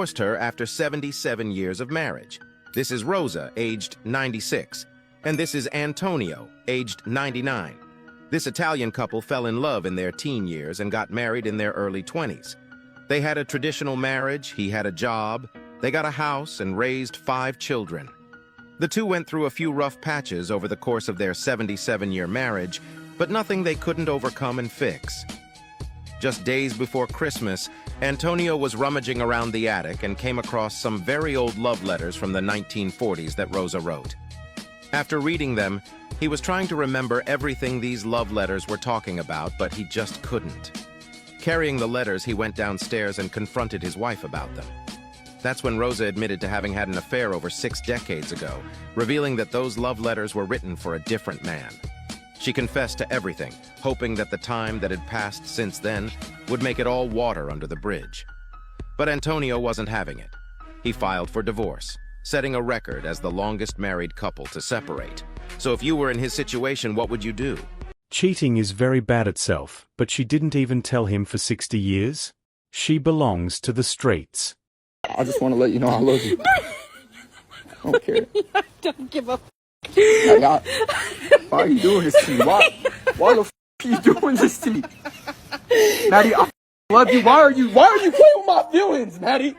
divorced her after 77 years of marriage. This is Rosa, aged 96, and this is Antonio, aged 99. This Italian couple fell in love in their teen years and got married in their early 20s. They had a traditional marriage, he had a job, they got a house and raised 5 children. The two went through a few rough patches over the course of their 77-year marriage, but nothing they couldn't overcome and fix. Just days before Christmas, Antonio was rummaging around the attic and came across some very old love letters from the 1940s that Rosa wrote. After reading them, he was trying to remember everything these love letters were talking about, but he just couldn't. Carrying the letters, he went downstairs and confronted his wife about them. That's when Rosa admitted to having had an affair over 6 decades ago, revealing that those love letters were written for a different man. She confessed to everything, hoping that the time that had passed since then would make it all water under the bridge. But Antonio wasn't having it. He filed for divorce, setting a record as the longest married couple to separate. So if you were in his situation, what would you do? Cheating is very bad itself, but she didn't even tell him for 60 years. She belongs to the streets. I just want to let you know I love you. I don't care. I don't give a Hey, why are you doing this to me? Why the are you doing this to me? Maddie, I love you. Why are you playing with my feelings, Maddie?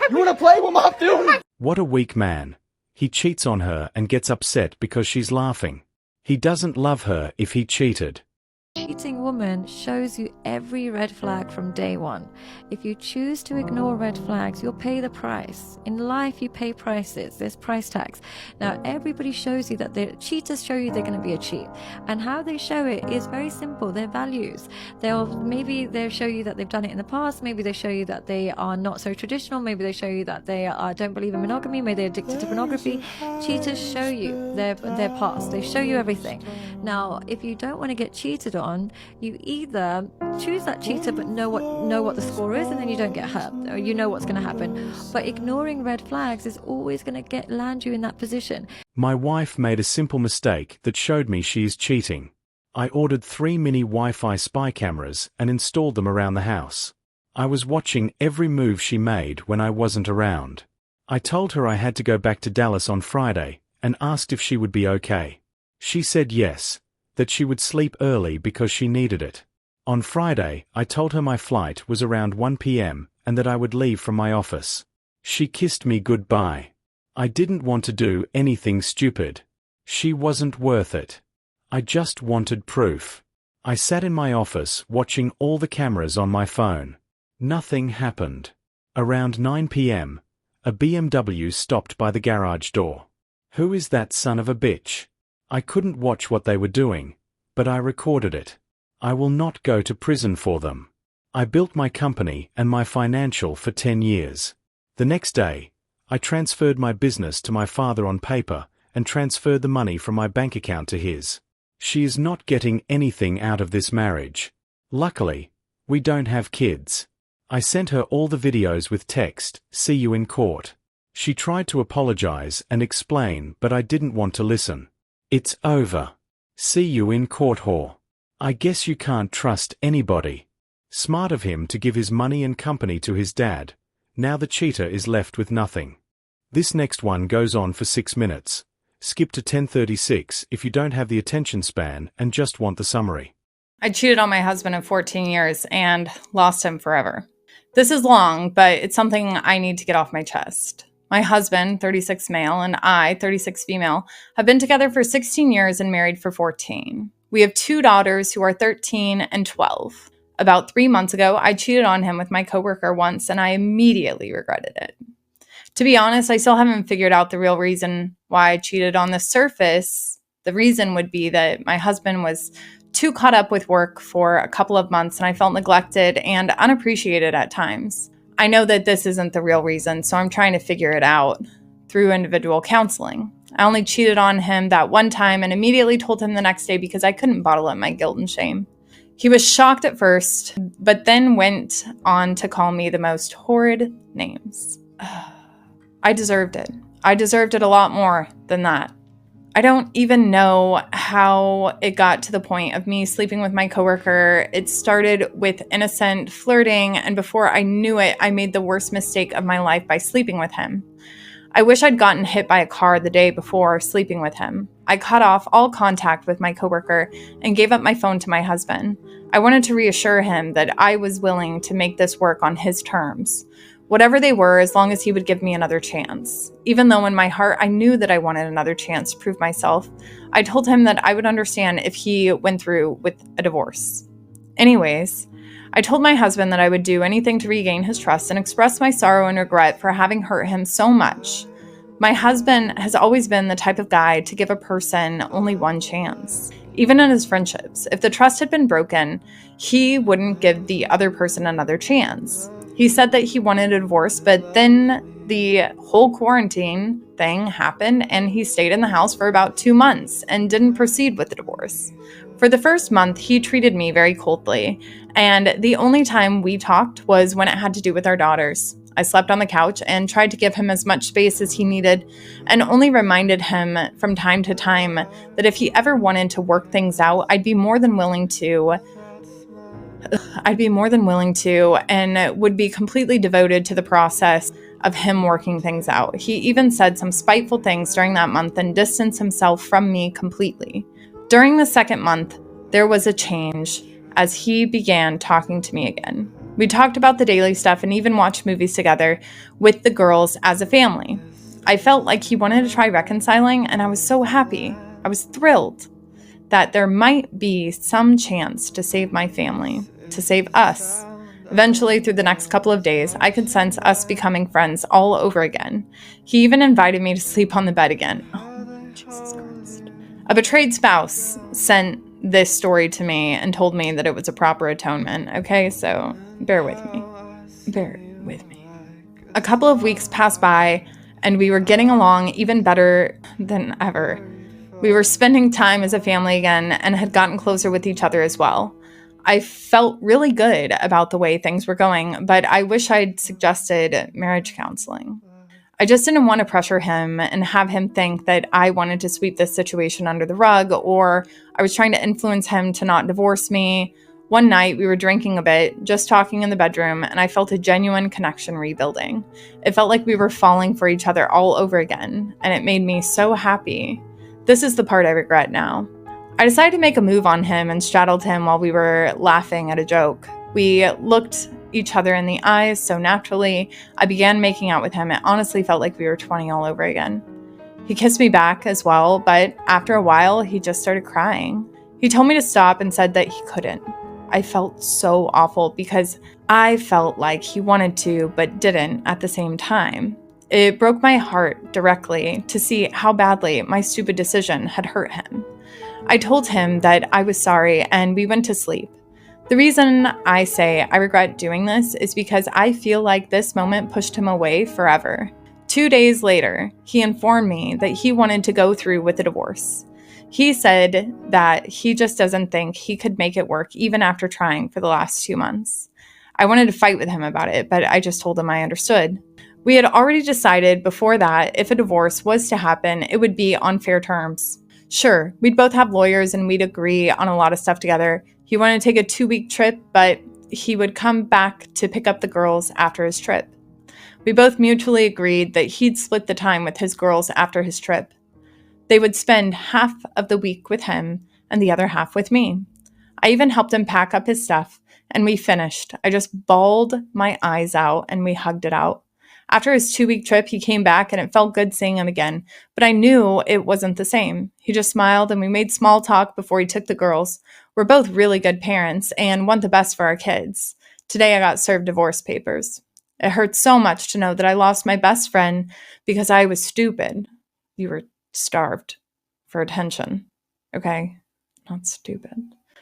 You want to play with my feelings? What a weak man. He cheats on her and gets upset because she's laughing. He doesn't love her if he cheated. Cheating woman shows you every red flag from day one. If you choose to ignore red flags, you'll pay the price. In life, you pay prices. There's price tags. Now, everybody shows you that the cheaters show you they're going to be a cheat. And how they show it is very simple. Their values. Maybe they'll show you that they've done it in the past. Maybe they show you that they are not so traditional. Maybe they show you that they don't believe in monogamy. Maybe they're addicted to pornography. Cheaters show you their past. They show you everything. Now, if you don't want to get cheated on, you either choose that cheater but know what the score is, and then you don't get hurt, or you know what's going to happen. But ignoring red flags is always going to land you in that position. My wife made a simple mistake that showed me she is cheating. I ordered 3 mini Wi-Fi spy cameras and installed them around the house. I was watching every move she made when I wasn't around. I told her I had to go back to Dallas on Friday and asked if she would be okay. She said yes, that she would sleep early because she needed it. On Friday, I told her my flight was around 1 p.m. and that I would leave from my office. She kissed me goodbye. I didn't want to do anything stupid. She wasn't worth it. I just wanted proof. I sat in my office watching all the cameras on my phone. Nothing happened. Around 9 p.m., a BMW stopped by the garage door. Who is that son of a bitch? I couldn't watch what they were doing, but I recorded it. I will not go to prison for them. I built my company and my financial for 10 years. The next day, I transferred my business to my father on paper and transferred the money from my bank account to his. She is not getting anything out of this marriage. Luckily, we don't have kids. I sent her all the videos with text, "See you in court." She tried to apologize and explain, but I didn't want to listen. It's over. See you in court, whore. I guess you can't trust anybody. Smart of him to give his money and company to his dad. Now the cheater is left with nothing. This next one goes on for 6 minutes. Skip to 10:36 if you don't have the attention span and just want the summary. I cheated on my husband of 14 years and lost him forever. This is long, but it's something I need to get off my chest. My husband, 36 male, and I, 36 female, have been together for 16 years and married for 14. We have 2 daughters who are 13 and 12. About 3 months ago, I cheated on him with my coworker once, and I immediately regretted it. To be honest, I still haven't figured out the real reason why I cheated. On the surface, the reason would be that my husband was too caught up with work for a couple of months, and I felt neglected and unappreciated at times. I know that this isn't the real reason, so I'm trying to figure it out through individual counseling. I only cheated on him that one time and immediately told him the next day because I couldn't bottle up my guilt and shame. He was shocked at first, but then went on to call me the most horrid names. I deserved it. I deserved it a lot more than that. I don't even know how it got to the point of me sleeping with my coworker. It started with innocent flirting, and before I knew it, I made the worst mistake of my life by sleeping with him. I wish I'd gotten hit by a car the day before sleeping with him. I cut off all contact with my coworker and gave up my phone to my husband. I wanted to reassure him that I was willing to make this work on his terms, whatever they were, as long as he would give me another chance. Even though in my heart I knew that I wanted another chance to prove myself, I told him that I would understand if he went through with a divorce. Anyways, I told my husband that I would do anything to regain his trust and express my sorrow and regret for having hurt him so much. My husband has always been the type of guy to give a person only one chance. Even in his friendships, if the trust had been broken, he wouldn't give the other person another chance. He said that he wanted a divorce, but then the whole quarantine thing happened and he stayed in the house for about 2 months and didn't proceed with the divorce. For the first month, he treated me very coldly, and the only time we talked was when it had to do with our daughters. I slept on the couch and tried to give him as much space as he needed, and only reminded him from time to time that if he ever wanted to work things out, I'd be more than willing to, and would be completely devoted to the process of him working things out. He even said some spiteful things during that month and distanced himself from me completely. During the second month, there was a change as he began talking to me again. We talked about the daily stuff and even watched movies together with the girls as a family. I felt like he wanted to try reconciling, and I was so happy. I was thrilled that there might be some chance to save my family, to save us. Eventually, through the next couple of days, I could sense us becoming friends all over again. He even invited me to sleep on the bed again. Oh, Jesus Christ. A betrayed spouse sent this story to me and told me that it was a proper atonement. Okay, so bear with me. Bear with me. A couple of weeks passed by, and we were getting along even better than ever. We were spending time as a family again and had gotten closer with each other as well. I felt really good about the way things were going, but I wish I'd suggested marriage counseling. I just didn't want to pressure him and have him think that I wanted to sweep this situation under the rug, or I was trying to influence him to not divorce me. One night, we were drinking a bit, just talking in the bedroom, and I felt a genuine connection rebuilding. It felt like we were falling for each other all over again, and it made me so happy. This is the part I regret now. I decided to make a move on him and straddled him while we were laughing at a joke. We looked each other in the eyes so naturally. I began making out with him. It honestly felt like we were 20 all over again. He kissed me back as well, but after a while, he just started crying. He told me to stop and said that he couldn't. I felt so awful because I felt like he wanted to, but didn't at the same time. It broke my heart directly to see how badly my stupid decision had hurt him. I told him that I was sorry and we went to sleep. The reason I say I regret doing this is because I feel like this moment pushed him away forever. 2 days later, he informed me that he wanted to go through with the divorce. He said that he just doesn't think he could make it work even after trying for the last 2 months. I wanted to fight with him about it, but I just told him I understood. We had already decided before that if a divorce was to happen, it would be on fair terms. Sure, we'd both have lawyers and we'd agree on a lot of stuff together. He wanted to take a 2-week trip, but he would come back to pick up the girls after his trip. We both mutually agreed that he'd split the time with his girls after his trip. They would spend half of the week with him and the other half with me. I even helped him pack up his stuff, and we finished. I just bawled my eyes out, and we hugged it out. After his 2-week trip, he came back, and it felt good seeing him again, but I knew it wasn't the same. He just smiled, and we made small talk before he took the girls. We're both really good parents and want the best for our kids. Today, I got served divorce papers. It hurts so much to know that I lost my best friend because I was stupid. You were starved for attention, okay? Not stupid.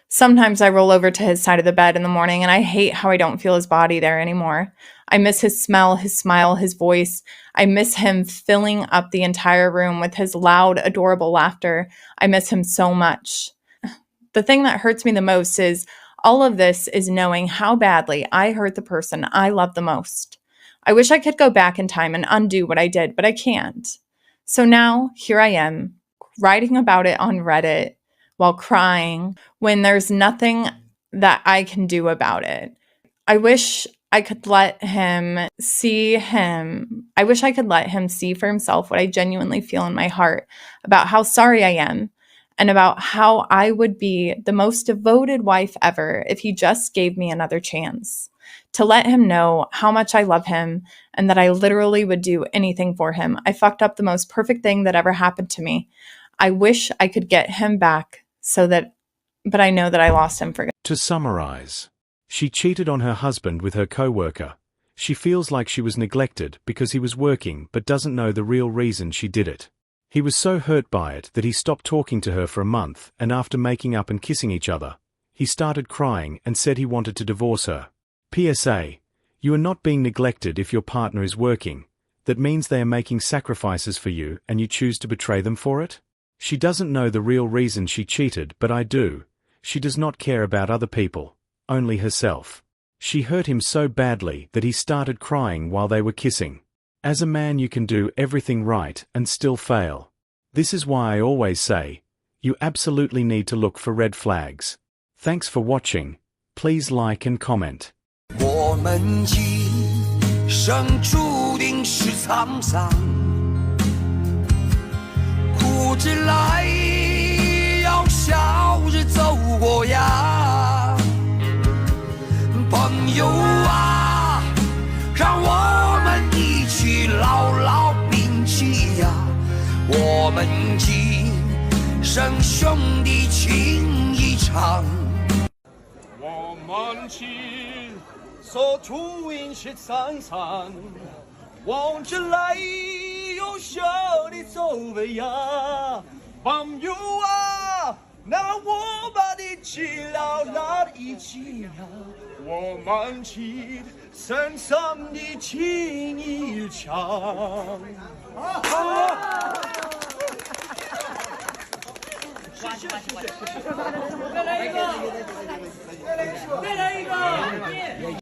Sometimes I roll over to his side of the bed in the morning and I hate how I don't feel his body there anymore. I miss his smell, his smile, his voice. I miss him filling up the entire room with his loud, adorable laughter. I miss him so much. The thing that hurts me the most is all of this is knowing how badly I hurt the person I love the most. I wish I could go back in time and undo what I did, but I can't. So now, here I am, writing about it on Reddit while crying when there's nothing that I can do about it. I wish I could let him see I wish I could let him see for himself what I genuinely feel in my heart about how sorry I am and about how I would be the most devoted wife ever if he just gave me another chance. To let him know how much I love him and that I literally would do anything for him. I fucked up the most perfect thing that ever happened to me. I wish I could get him back but I know that I lost him for good. To summarize, she cheated on her husband with her coworker. She feels like she was neglected because he was working but doesn't know the real reason she did it. He was so hurt by it that he stopped talking to her for a month, and after making up and kissing each other, he started crying and said he wanted to divorce her. PSA: you are not being neglected if your partner is working. That means they are making sacrifices for you and you choose to betray them for it? She doesn't know the real reason she cheated, but I do. She does not care about other people, only herself. She hurt him so badly that he started crying while they were kissing. As a man, you can do everything right and still fail. This is why I always say, you absolutely need to look for red flags. Thanks for watching. Please like and comment. 我们今生注定是沧桑，苦之来要笑着走过呀，朋友啊，让我们一起牢牢铭记呀，我们今生兄弟情一场。我们今所注定是沧桑，望着来有笑的走位呀，朋友啊，那我们一起牢牢一起呀，我们今生上的情一场。谢谢。再来一个。